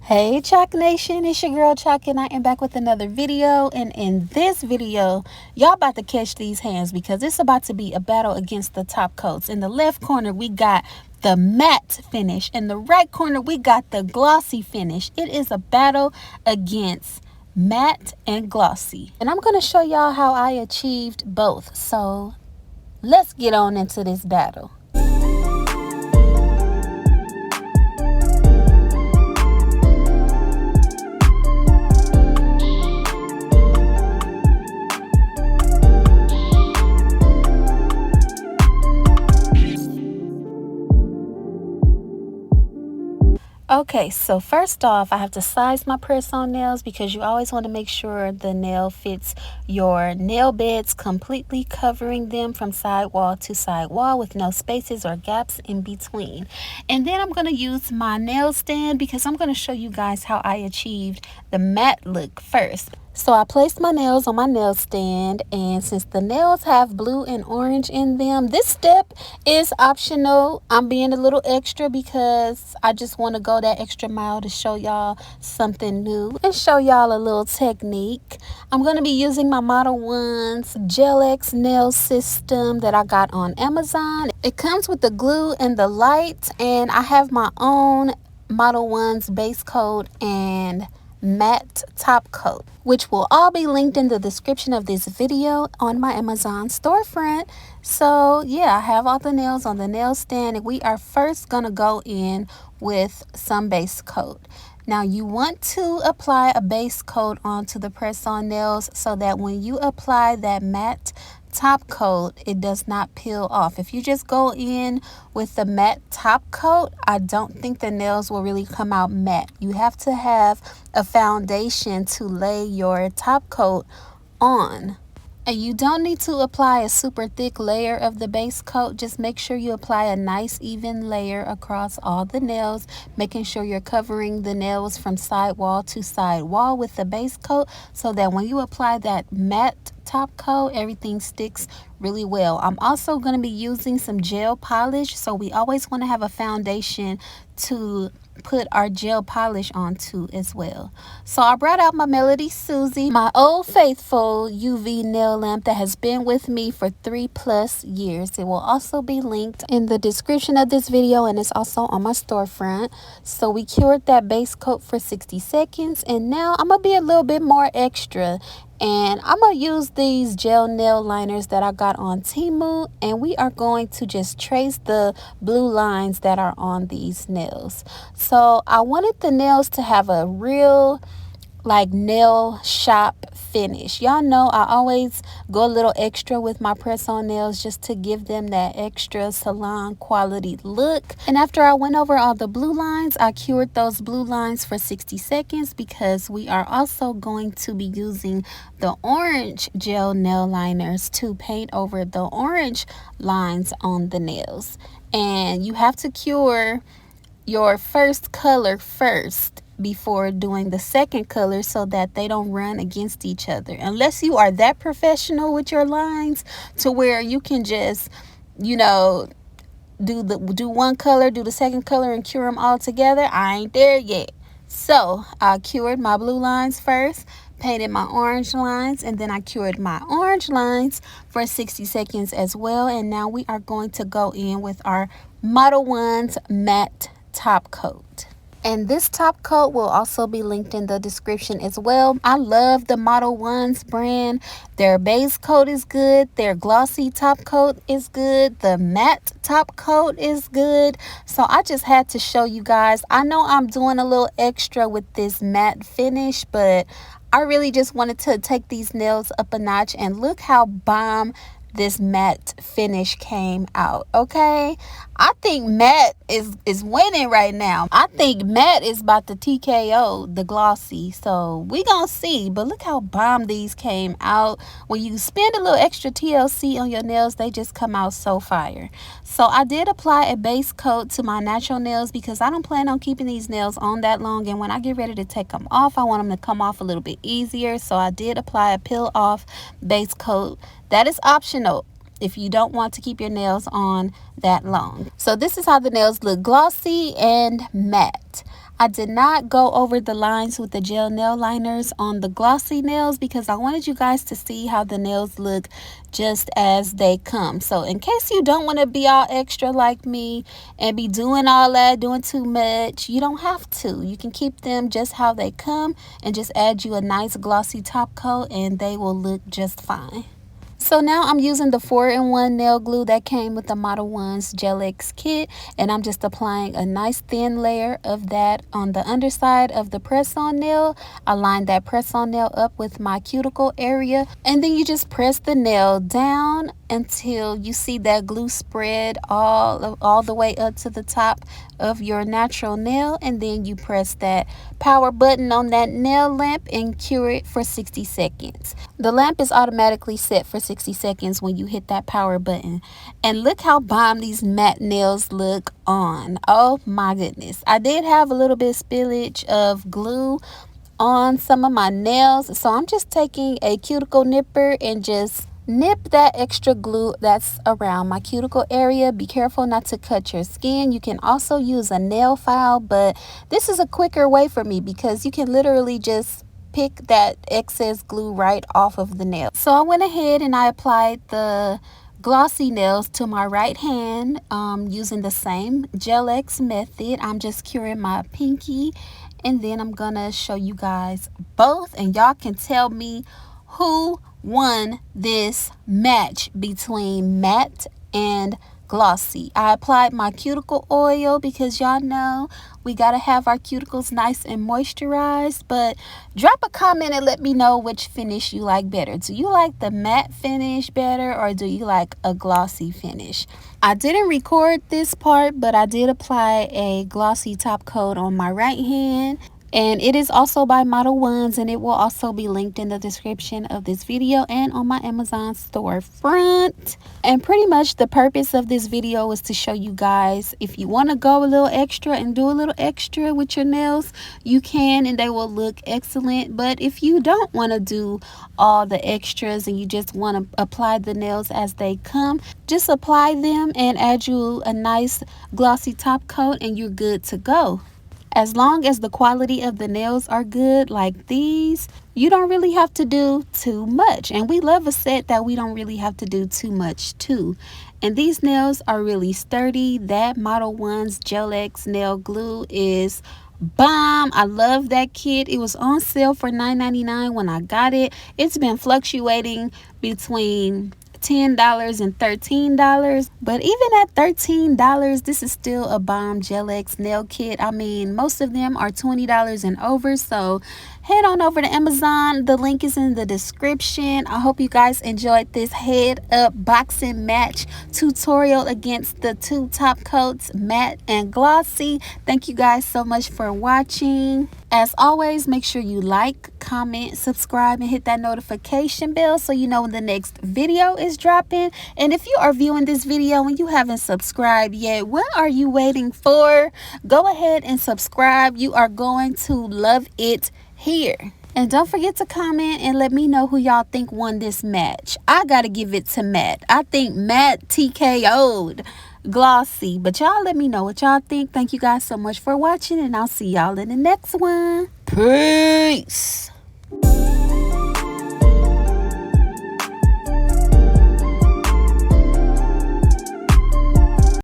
Hey Chalk Nation, it's your girl Chalk and I am back with another video. And in this video, y'all about to catch these hands because it's about to be a battle against the top coats. In the left corner, we got the matte finish. In the right corner, we got the glossy finish. It is a battle against matte and glossy. And I'm going to show y'all how I achieved both. So let's get on into this battle. Okay, so first off, I have to size my press-on nails because you always want to make sure the nail fits your nail beds, completely covering them from side wall to side wall with no spaces or gaps in between. And then I'm going to use my nail stand because I'm going to show you guys how I achieved the matte look first. So I placed my nails on my nail stand, and since the nails have blue and orange in them, this step is optional. I'm being a little extra because I just want to go that extra mile to show y'all something new and show y'all a little technique. I'm going to be using my Model 1's Gel X nail system that I got on Amazon. It comes with the glue and the light, and I have my own Model 1's base coat and matte top coat, which will all be linked in the description of this video on my Amazon storefront. So yeah, I have all the nails on the nail stand, and we are first gonna go in with some base coat. Now you want to apply a base coat onto the press-on nails so that when you apply that matte top coat, it does not peel off. If you just go in with the matte top coat, I don't think the nails will really come out matte. You have to have a foundation to lay your top coat on. And you don't need to apply a super thick layer of the base coat. Just make sure you apply a nice even layer across all the nails, making sure you're covering the nails from side wall to side wall with the base coat so that when you apply that matte top coat, everything sticks really well. I'm also going to be using some gel polish, so we always want to have a foundation to put our gel polish onto as well. So I brought out my Melody Susie, my old faithful UV nail lamp that has been with me for 3+ years. It will also be linked in the description of this video, and it's also on my storefront. So we cured that base coat for 60 seconds, and now I'm gonna be a little bit more extra, and I'm gonna use these gel nail liners that I got on Temu, and we are going to just trace the blue lines that are on these nails. So I wanted the nails to have a real like nail shop finish. Y'all know I always go a little extra with my press-on nails just to give them that extra salon quality look. And after I went over all the blue lines, I cured those blue lines for 60 seconds because we are also going to be using the orange gel nail liners to paint over the orange lines on the nails. And you have to cure your first color first before doing the second color so that they don't run against each other, unless you are that professional with your lines to where you can just, you know, do one color, do the second color, and cure them all together. I ain't there yet. So I cured my blue lines first, painted my orange lines, and then I cured my orange lines for 60 seconds as well. And now we are going to go in with our Model 1's matte top coat. And this top coat will also be linked in the description as well. I love the Model 1's brand. Their base coat is good. Their glossy top coat is good. The matte top coat is good. So I just had to show you guys. I know I'm doing a little extra with this matte finish, but I really just wanted to take these nails up a notch, and look how bomb this matte finish came out. Okay, I think matte is winning right now. I think matte is about to TKO the glossy, so we gonna see. But look how bomb these came out. When you spend a little extra TLC on your nails, they just come out so fire. So I did apply a base coat to my natural nails because I don't plan on keeping these nails on that long, and when I get ready to take them off, I want them to come off a little bit easier. So I did apply a peel off base coat. That is optional if you don't want to keep your nails on that long. So this is how the nails look, glossy and matte. I did not go over the lines with the gel nail liners on the glossy nails because I wanted you guys to see how the nails look just as they come. So in case you don't want to be all extra like me and be doing all that, doing too much, you don't have to. You can keep them just how they come and just add you a nice glossy top coat and they will look just fine. So now I'm using the 4-in-1 nail glue that came with the Model 1's Gel X kit, and I'm just applying a nice thin layer of that on the underside of the press-on nail. I line that press-on nail up with my cuticle area, and then you just press the nail down until you see that glue spread all the way up to the top of your natural nail, and then you press that power button on that nail lamp and cure it for 60 seconds. The lamp is automatically set for 60 seconds when you hit that power button. And look how bomb these matte nails look on. Oh my goodness. I did have a little bit spillage of glue on some of my nails, so I'm just taking a cuticle nipper and just nip that extra glue that's around my cuticle area. Be careful not to cut your skin. You can also use a nail file, but this is a quicker way for me because you can literally just pick that excess glue right off of the nail. So I went ahead and I applied the glossy nails to my right hand using the same Gel X method. I'm just curing my pinky, and then I'm gonna show you guys both, and y'all can tell me who won this match between matte and glossy. I applied my cuticle oil because y'all know we gotta have our cuticles nice and moisturized. But drop a comment and let me know which finish you like better. Do you like the matte finish better, or do you like a glossy finish? I didn't record this part, but I did apply a glossy top coat on my right hand. And it is also by Model 1's, and it will also be linked in the description of this video and on my Amazon storefront. And pretty much the purpose of this video is to show you guys, if you want to go a little extra and do a little extra with your nails, you can, and they will look excellent. But if you don't want to do all the extras and you just want to apply the nails as they come, just apply them and add you a nice glossy top coat and you're good to go. As long as the quality of the nails are good like these, you don't really have to do too much. And we love a set that we don't really have to do too much too. And these nails are really sturdy. That Model 1's Gel X nail glue is bomb. I love that kit. It was on sale for $9.99 when I got it. It's been fluctuating between $10 and $13, but even at $13, this is still a bomb Gel X nail kit. I mean, most of them are $20 and over, so head on over to Amazon. The link is in the description. I hope you guys enjoyed this head up boxing match tutorial against the two top coats, matte and glossy. Thank you guys so much for watching. As always, make sure you like, comment, subscribe, and hit that notification bell so you know when the next video is dropping. And if you are viewing this video and you haven't subscribed yet, what are you waiting for? Go ahead and subscribe. You are going to love it here. And don't forget to comment and let me know who y'all think won this match. I gotta give it to Matte. I think Matte TKO'd glossy, but y'all let me know what y'all think. Thank you guys so much for watching, and I'll see y'all in the next one. Peace.